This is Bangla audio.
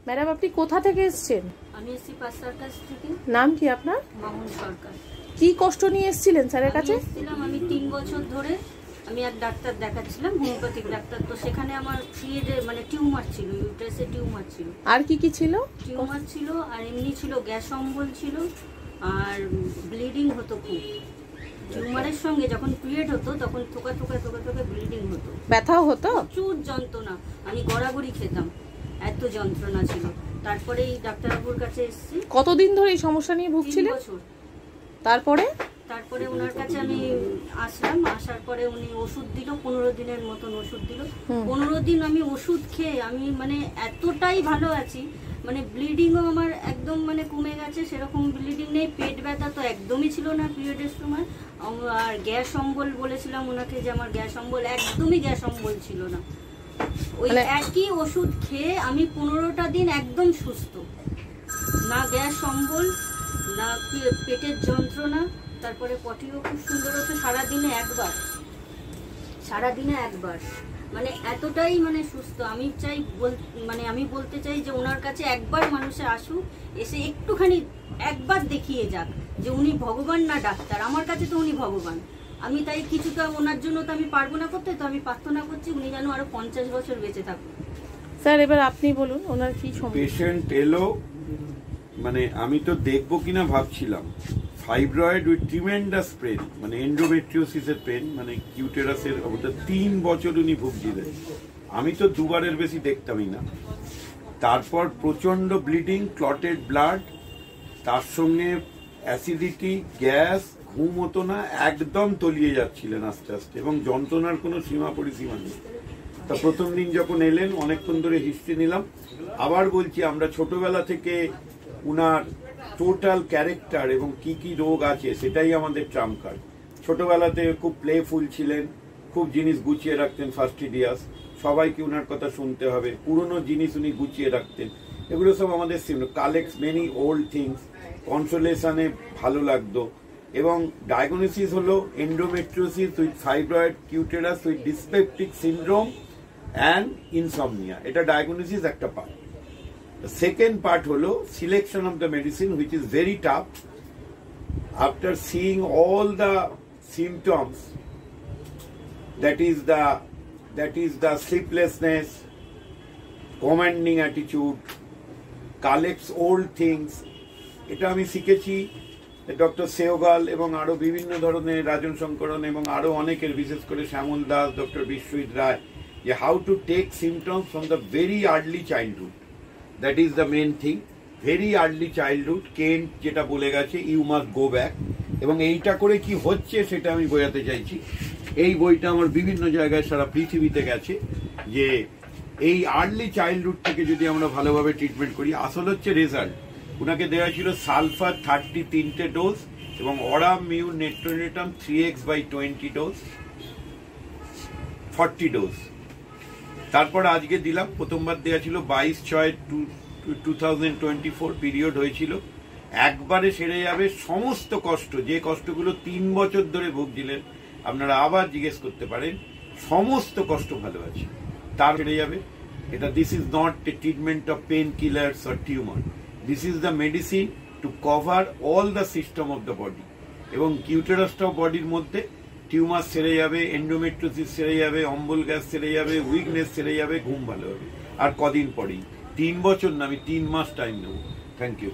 ম্যাডাম আপনি কোথা থেকে এসেছেন? আমি এসেছি পাঁচটার কাছ থেকে। নাম কি আপনার? মামুন সরকার। কি কষ্ট নিয়ে এসেছিলেন স্যারের কাছে? আমি 3 বছর ধরে আমি এক ডাক্তার দেখাচ্ছিলাম, হোমিওপ্যাথিক ডাক্তার। তো সেখানে আমার পিরিয়ডে মানে টিউমার ছিল, ইউটেরাসে টিউমার ছিল। আর কি কি ছিল? টিউমার ছিল, আর এমনি ছিল গ্যাস অম্বল ছিল, আর ব্লিডিং হতো খুব। টিউমারের সঙ্গে যখন পিরিয়ড হতো তখন থোকা থোকা থোকা থোকা ব্লিডিং হতো, ব্যথাও হতো, প্রচুর যন্ত্রণা। আমি গড়াগড়ি খেতাম, এত যন্ত্রণা ছিল। তারপরে এই ডাক্তারবাবুর কাছে এসেছি। কতদিন ধরে এই সমস্যা নিয়ে ভুগছিলেন? 3 বছর। তারপরে ওনার কাছে আমি আসলাম। আসার পরে উনি ওষুধ দিল, 15 দিনের মতন ওষুধ দিল। 15 দিন আমি ওষুধ খেয়ে আমি মানে এতটাই ভালো আছি, মানে ব্লিডিংও আমার একদম মানে কমে গেছে, সেরকম ব্লিডিং নেই। পেট ব্যথা তো একদমই ছিল না পিরিয়ডের সময়। আর গ্যাস অম্বল বলেছিলাম ওনাকে যে আমার গ্যাস অম্বল, একদমই গ্যাস অম্বল ছিল না। ওই একই ওষুধ খেয়ে আমি 15টা দিন একদম সুস্থ, না গ্যাস অম্বল, না পেটের যন্ত্রণা। তারপরে পটিও খুব সুন্দর হচ্ছে, সারাদিনে একবার, মানে এতটাই মানে সুস্থ। আমি চাই আমি বলতে চাই যে ওনার কাছে একবার মানুষে আসুক, এসে একটুখানি একবার দেখিয়ে যাক যে উনি ভগবান না ডাক্তার। আমার কাছে তো উনি ভগবান। আমি তাই কিছুটা ওনার জন্য তো আমি পারবো না করতে, তো আমি প্রার্থনা করছি উনি যেন আরো 50 বছর বেঁচে থাকুন। স্যার এবার আপনি বলুন ওনার কি সমস্যা? পেশেন্ট এলো, মানে আমি তো দেখবো কিনা ভাবছিলাম। ফাইব্রয়েড উইথ ট্রিমেন্ডাস পেন, মানে এন্ডোমেট্রিওসিসের পেন, মানে কিউটেরাসের অবস্থা। 3 বছর উনি ভুগছিলেন। আমি তো 2বারের বেশি দেখতামই না। তারপর প্রচন্ড ব্লিডিং, ক্লটেড ব্লাড, তার সঙ্গে অ্যাসিডিটি, গ্যাস, ঘুম হতো না, একদম তলিয়ে যাচ্ছিলেন আস্তে আস্তে, এবং যন্ত্রণার কোনো সীমা পরিসীমা নেই। তা প্রথম দিন যখন এলেন অনেকক্ষণ ধরে হিস্ট্রি নিলাম। আবার বলছি, আমরা ছোটবেলা থেকে উনার টোটাল ক্যারেক্টার এবং কি কি রোগ আছে সেটাই আমাদের ট্রাম্প কার্ড। ছোটবেলাতে খুব প্লেফুল ছিলেন, খুব জিনিস গুছিয়ে রাখতেন, ফাস্টিডিয়াস, সবাইকে উনার কথা শুনতে হবে, পুরনো জিনিস উনি গুছিয়ে রাখতেন। এগুলো সব আমাদের কালেক্টস মেনি ওল্ড থিংস। কনসোলেশনে ভালো লাগতো। এবং ডায়াগনোসিস হলো endometriosis with fibroid uterus with dyspeptic syndrome and insomnia. এটা ডায়াগনোসিস একটা part. The second part holo selection of the medicine, which is very tough. After seeing all the symptoms, that is the sleeplessness, commanding attitude, collects old things. এটা আমি শিখেছি ডক্টর সেওগাল এবং আরো বিভিন্ন ধরনের, রাজন শঙ্করন এবং আরো অনেকের, বিশেষ করে শ্যামল দাস, ডক্টর বিশ্বজিৎ রায়, যে how to take symptoms from the very early childhood. That is the main thing. Very early childhood, কেন যেটা বলে গেছে, ইউ মাস্ট গো ব্যাক। এবং এইটা করে কি হচ্ছে সেটা আমি বোঝাতে চাইছি। এই বইটা আমার বিভিন্ন জায়গায় সারা পৃথিবীতে গেছে, যে এই আর্লি চাইল্ডহুড থেকে যদি আমরা ভালোভাবে ট্রিটমেন্ট করি, আসল হচ্ছে রেজাল্ট। ওনাকে দেওয়া ছিল সালফার 33টে ডোজ এবং অরাম মিউ নেট্রোনেটাম 3x/20 ডোজ, 40 ডোজ। তারপর আজকে দিলাম। প্রথমবার দেওয়া ছিল 22/6/2024, পিরিয়ড হয়েছিল। একবারে সেরে যাবে সমস্ত কষ্ট, যে কষ্টগুলো 3 বছর ধরে ভুগছিলেন। আপনারা আবার জিজ্ঞেস করতে পারেন, সমস্ত কষ্ট ভালো আছে, তার সেরে যাবে। এটা this is not a treatment of painkillers or tumour. This is the medicine to cover all the system of the body. এবং কিউটেরাসটাও বডির মধ্যে। টিউমার সেরে যাবে, এন্ডোমেট্রিওসিস সেরে যাবে, অম্বল গ্যাস সেরে যাবে, উইকনেস সেরে যাবে, ঘুম ভালো হবে। আর কদিন পরেই, 3 বছর না, আমি 3 মাস টাইম নেব। Thank you.